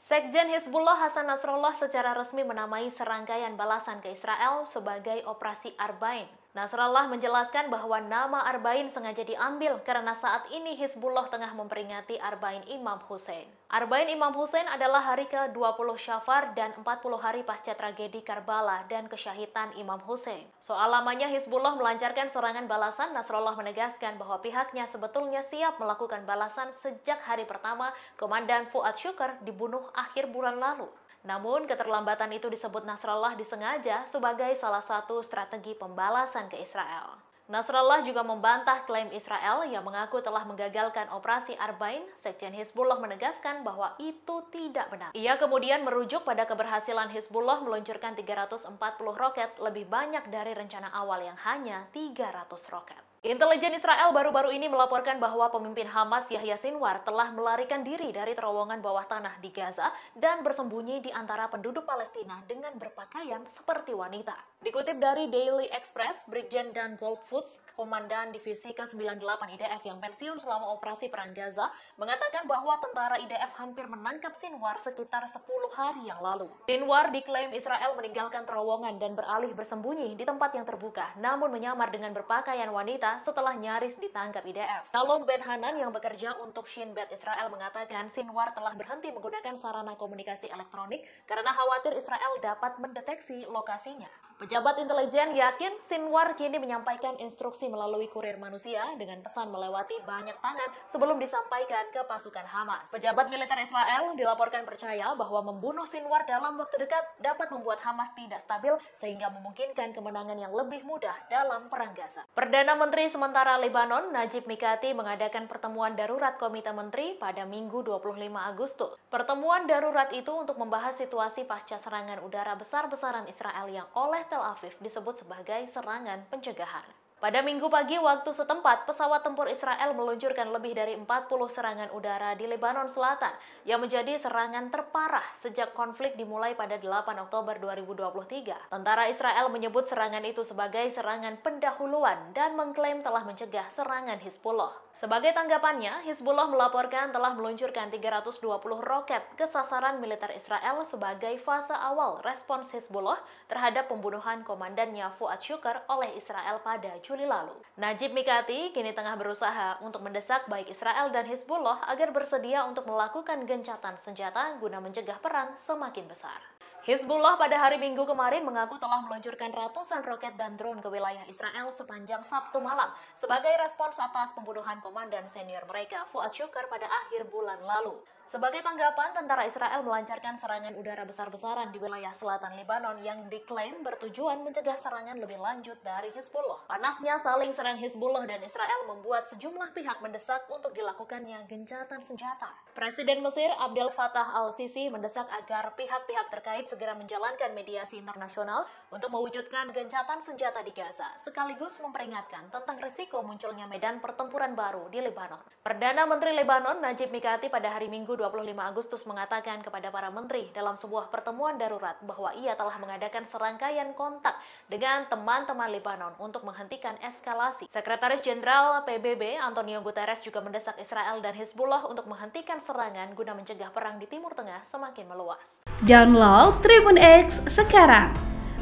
Sekjen Hizbullah Hasan Nasrallah secara resmi menamai serangkaian balasan ke Israel sebagai Operasi Arbain. Nasrallah menjelaskan bahwa nama Arbain sengaja diambil karena saat ini Hizbullah tengah memperingati Arbain Imam Hussein. Arbain Imam Hussein adalah hari ke-20 Syafar dan 40 hari pasca tragedi Karbala dan kesyahidan Imam Hussein. Soal lamanya Hizbullah melancarkan serangan balasan, Nasrallah menegaskan bahwa pihaknya sebetulnya siap melakukan balasan sejak hari pertama Komandan Fuad Shukr dibunuh akhir bulan lalu. Namun, keterlambatan itu disebut Nasrallah disengaja sebagai salah satu strategi pembalasan ke Israel. Nasrallah juga membantah klaim Israel yang mengaku telah menggagalkan operasi Arbain. Sekjen Hizbullah menegaskan bahwa itu tidak benar. Ia kemudian merujuk pada keberhasilan Hizbullah meluncurkan 340 roket, lebih banyak dari rencana awal yang hanya 300 roket. Intelijen Israel baru-baru ini melaporkan bahwa pemimpin Hamas Yahya Sinwar telah melarikan diri dari terowongan bawah tanah di Gaza dan bersembunyi di antara penduduk Palestina dengan berpakaian seperti wanita. Dikutip dari Daily Express, Brigjen Dan Goldfuss, Komandan Divisi ke-98 IDF yang pensiun selama operasi Perang Gaza, mengatakan bahwa tentara IDF hampir menangkap Sinwar sekitar 10 hari yang lalu. Sinwar diklaim Israel meninggalkan terowongan dan beralih bersembunyi di tempat yang terbuka, namun menyamar dengan berpakaian wanita setelah nyaris ditangkap IDF. Shalom Ben Hanan yang bekerja untuk Shin Bet Israel mengatakan Sinwar telah berhenti menggunakan sarana komunikasi elektronik karena khawatir Israel dapat mendeteksi lokasinya. Pejabat intelijen yakin Sinwar kini menyampaikan instruksi melalui kurir manusia dengan pesan melewati banyak tangan sebelum disampaikan ke pasukan Hamas. Pejabat militer Israel dilaporkan percaya bahwa membunuh Sinwar dalam waktu dekat dapat membuat Hamas tidak stabil sehingga memungkinkan kemenangan yang lebih mudah dalam Perang Gaza. Perdana Menteri sementara Lebanon, Najib Mikati, mengadakan pertemuan darurat Komite Menteri pada Minggu 25 Agustus. Pertemuan darurat itu untuk membahas situasi pasca serangan udara besar-besaran Israel yang oleh Tel Aviv disebut sebagai serangan pencegahan. Pada Minggu pagi waktu setempat, pesawat tempur Israel meluncurkan lebih dari 40 serangan udara di Lebanon Selatan yang menjadi serangan terparah sejak konflik dimulai pada 8 Oktober 2023. Tentara Israel menyebut serangan itu sebagai serangan pendahuluan dan mengklaim telah mencegah serangan Hizbullah. Sebagai tanggapannya, Hizbullah melaporkan telah meluncurkan 320 roket ke sasaran militer Israel sebagai fase awal respons Hizbullah terhadap pembunuhan komandannya Fuad Shukr oleh Israel pada Juli lalu. Najib Mikati kini tengah berusaha untuk mendesak baik Israel dan Hizbullah agar bersedia untuk melakukan gencatan senjata guna mencegah perang semakin besar. Hizbullah pada hari Minggu kemarin mengaku telah meluncurkan ratusan roket dan drone ke wilayah Israel sepanjang Sabtu malam sebagai respons atas pembunuhan komandan senior mereka Fuad Shukr pada akhir bulan lalu. Sebagai tanggapan, tentara Israel melancarkan serangan udara besar-besaran di wilayah selatan Lebanon yang diklaim bertujuan mencegah serangan lebih lanjut dari Hizbullah. Panasnya saling serang Hizbullah dan Israel membuat sejumlah pihak mendesak untuk dilakukannya gencatan senjata. Presiden Mesir Abdel Fattah al-Sisi mendesak agar pihak-pihak terkait segera menjalankan mediasi internasional untuk mewujudkan gencatan senjata di Gaza, sekaligus memperingatkan tentang risiko munculnya medan pertempuran baru di Lebanon. Perdana Menteri Lebanon Najib Mikati pada hari Minggu 25 Agustus mengatakan kepada para menteri dalam sebuah pertemuan darurat bahwa ia telah mengadakan serangkaian kontak dengan teman-teman Lebanon untuk menghentikan eskalasi. Sekretaris Jenderal PBB Antonio Guterres juga mendesak Israel dan Hizbullah untuk menghentikan serangan guna mencegah perang di Timur Tengah semakin meluas. Download Tribun X sekarang,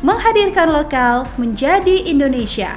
menghadirkan lokal menjadi Indonesia.